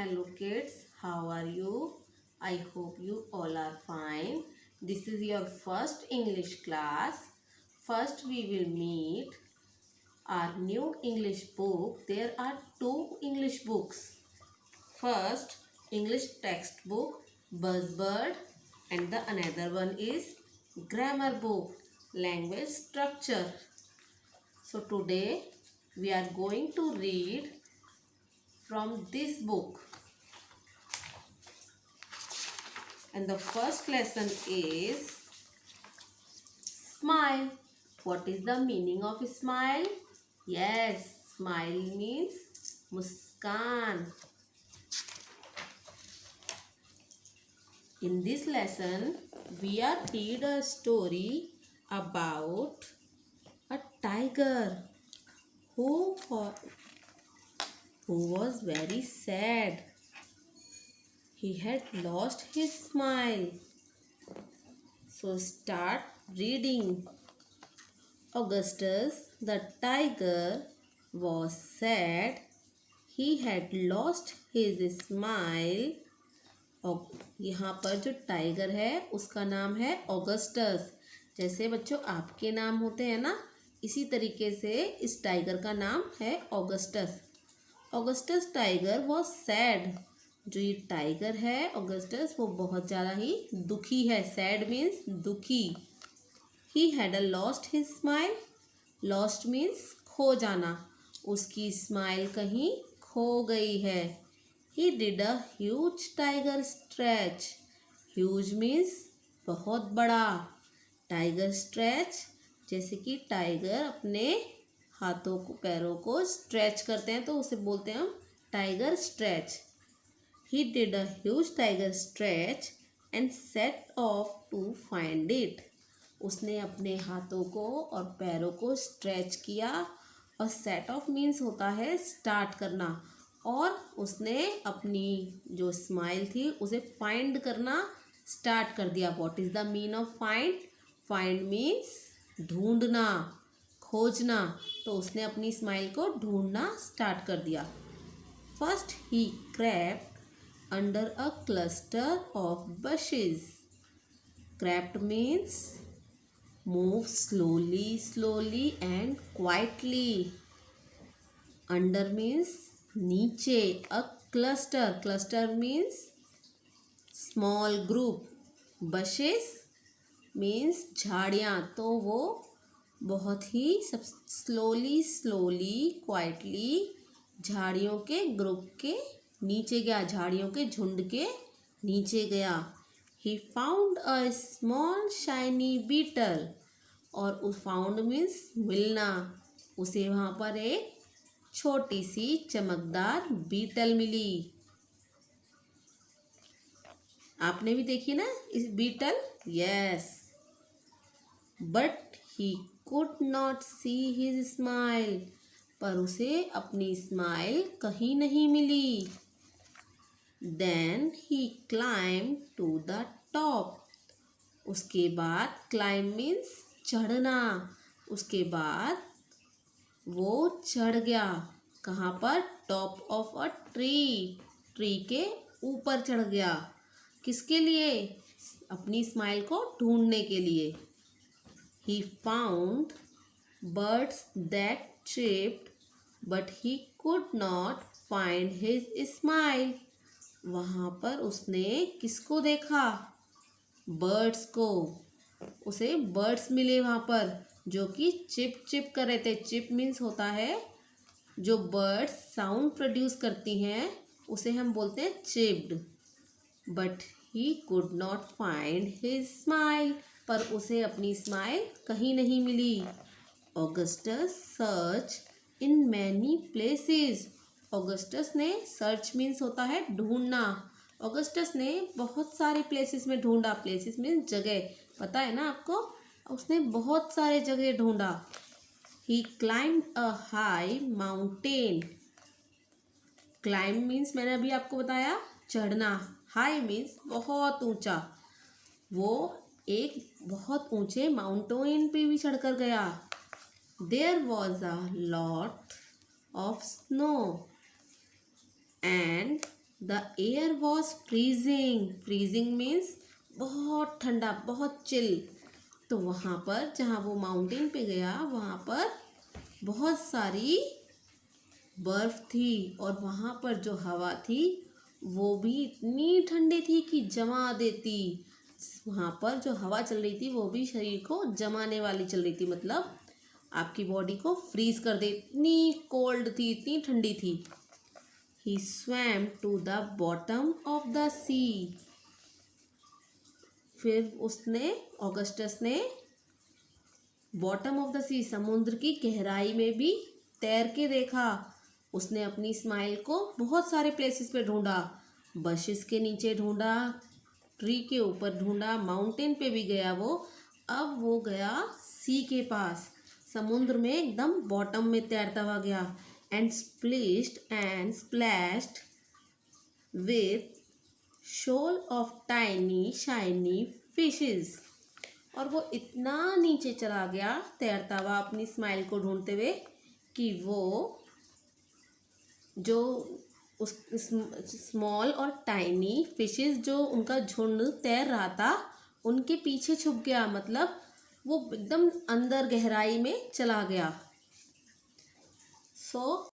Hello kids, how are you? I hope you all are fine. This is your first English class. First we will meet our new English book. There are two English books. First English textbook Buzzword and the another one is grammar book language structure. So today we are going to read from this book. And the first lesson is smile. What is the meaning of smile? Yes, smile means muskan. In this lesson, we are read a story about a tiger who was very sad. He had lost his smile. So start reading. Augustus the tiger was sad. He had lost his smile. और यहाँ पर जो tiger है उसका नाम है Augustus. जैसे बच्चों आपके नाम होते हैं ना, इसी तरीके से इस टाइगर का नाम है Augustus. Augustus tiger was sad. जो ये टाइगर है ऑगस्टस वो बहुत ज़्यादा ही दुखी है। सैड मीन्स दुखी। He had a lost his smile. Lost means खो जाना। उसकी स्माइल कहीं खो गई है। He did a huge tiger stretch. Huge means बहुत बड़ा। टाइगर स्ट्रेच जैसे कि टाइगर अपने हाथों को पैरों को स्ट्रेच करते हैं तो उसे बोलते हैं हम tiger stretch. He did a huge tiger stretch and set off to find it. उसने अपने हाथों को और पैरों को स्ट्रेच किया। और सेट ऑफ मीन्स होता है स्टार्ट करना। और उसने अपनी जो स्माइल थी उसे फाइंड करना स्टार्ट कर दिया। What is the mean of find? Find means ढूंढना, खोजना। तो उसने अपनी स्माइल को ढूंढना स्टार्ट कर दिया। First he crept under a cluster of bushes. Crept means move slowly and quietly. Under means नीचे। A cluster means small group. Bushes means झाड़ियाँ। तो वो बहुत ही स्लोली क्वाइटली झाड़ियों के ग्रुप के नीचे गया। झाड़ियों के झुंड के नीचे गया। He found a small shiny beetle. और उस फाउंड मीन्स मिलना। उसे वहाँ पर एक छोटी सी चमकदार बीटल मिली। आपने भी देखी ना इस beetle? Yes. But he could not see his smile. पर उसे अपनी स्माइल कहीं नहीं मिली। Then he climbed to the top. उसके बाद climb means चढ़ना। उसके बाद वो चढ़ गया। कहाँ पर? Top of a tree. Tree के ऊपर चढ़ गया। किसके लिए? अपनी स्माइल को ढूंढने के लिए। He found birds that chirped, but he could not find his smile. वहाँ पर उसने किसको देखा? बर्ड्स को। उसे बर्ड्स मिले वहाँ पर जो कि चिप चिप कर रहे थे। चिप मीन्स होता है जो बर्ड्स साउंड प्रोड्यूस करती हैं उसे हम बोलते हैं chipped. But he could not find his smile. पर उसे अपनी स्माइल कहीं नहीं मिली। Augustus search in many places. Augustus ने, सर्च मीन्स होता है ढूंढना। ऑगस्टस ने बहुत सारे प्लेसेस में ढूंढा। प्लेसेस मीन्स जगह, पता है ना आपको? उसने बहुत सारे जगह ढूंढा। He climbed a high mountain. Climb means मैंने अभी आपको बताया चढ़ना। हाई मीन्स बहुत ऊंचा। वो एक बहुत ऊंचे माउंटेन पे भी चढ़कर गया। There was a lot of snow and the air was freezing, freezing means बहुत ठंडा, बहुत चिल। तो वहाँ पर जहाँ वो माउंटेन पे गया वहाँ पर बहुत सारी बर्फ थी और वहाँ पर जो हवा थी वो भी इतनी ठंडी थी कि जमा देती। वहाँ पर जो हवा चल रही थी वो भी शरीर को जमाने वाली चल रही थी, मतलब आपकी बॉडी को फ्रीज कर दे, इतनी कोल्ड थी, इतनी ठंडी थी। He swam to the bottom of the sea. फिर उसने, ऑगस्टस ने बॉटम ऑफ द सी, समुद्र की गहराई में भी तैर के देखा। उसने अपनी स्माइल को बहुत सारे प्लेसेस पे ढूंढा, बशिस के नीचे ढूंढा, ट्री के ऊपर ढूंढा, माउंटेन पे भी गया वो। अब वो गया सी के पास, समुद्र में एकदम बॉटम में तैरता हुआ गया। And splashed with shoal of tiny shiny fishes। और वो इतना नीचे चला गया तैरता हुआ अपनी स्माइल को ढूंढते हुए कि वो जो उस स्मॉल और टाइनी फिशेस जो उनका झुंड तैर रहा था उनके पीछे छुप गया, मतलब वो एकदम अंदर गहराई में चला गया। सो